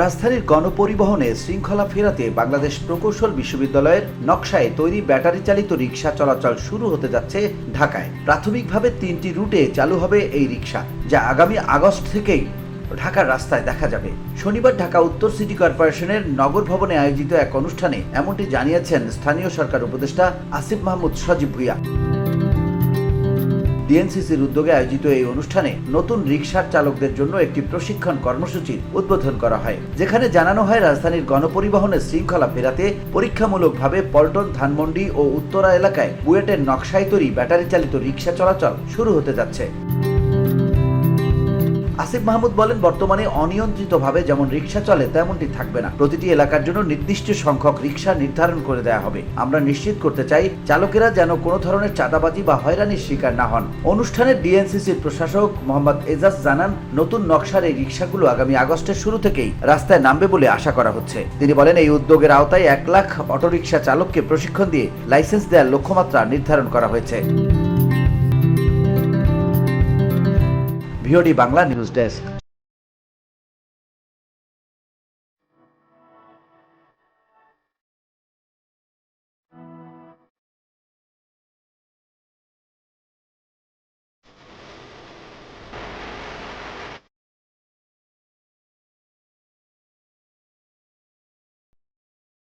রাজধানীর গণপরিবহনে শৃঙ্খলা ফেরাতে বাংলাদেশ প্রকৌশল বিশ্ববিদ্যালয়ের নকশায় তৈরি ব্যাটারি চালিত রিকশা চলাচল শুরু হতে যাচ্ছে ঢাকায়। প্রাথমিকভাবে 3টি রুটে চালু হবে এই রিকশা, যা আগামী আগস্ট থেকেই ঢাকার রাস্তায় দেখা যাবে। শনিবার ঢাকা উত্তর সিটি কর্পোরেশনের নগর ভবনে আয়োজিত এক অনুষ্ঠানে এমনটি জানিয়েছেন স্থানীয় সরকার উপদেষ্টা আসিফ মাহমুদ সজীব ভুঁইয়া। ডিএনসিসির উদ্যোগে আয়োজিত এই অনুষ্ঠানে নতুন রিকশার চালকদের জন্য একটি প্রশিক্ষণ কর্মসূচির উদ্বোধন করা হয়, যেখানে জানানো হয় রাজধানীর গণপরিবহনের শৃঙ্খলা ফেরাতে পরীক্ষামূলকভাবে পল্টন, ধানমন্ডি ও উত্তরা এলাকায় বুয়েটের নকশায় তৈরি ব্যাটারি চালিত রিকশা চলাচল শুরু হতে যাচ্ছে। আসিফ মাহমুদ বলেন, বর্তমানে অনিয়ন্ত্রিতভাবে যেমন রিকশা চলে তেমনটি থাকবে না। প্রতিটি এলাকার জন্য নির্দিষ্ট সংখ্যক রিকশা নির্ধারণ করে দেওয়া হবে। আমরা নিশ্চিত করতে চাই চালকেরা যেন কোনো ধরনের চাঁদাবাজি বা হয়রানির শিকার না হন। অনুষ্ঠানে ডিএনসিসির প্রশাসক মোহাম্মদ এজাজ জানান, নতুন নকশার এই রিকশাগুলো আগামী আগস্টের শুরু থেকেই রাস্তায় নামবে বলে আশা করা হচ্ছে। তিনি বলেন, এই উদ্যোগের আওতায় 1 লাখ অটোরিকশা চালককে প্রশিক্ষণ দিয়ে লাইসেন্স দেওয়ার লক্ষ্যমাত্রা নির্ধারণ করা হয়েছে। VOD Bangla news desk.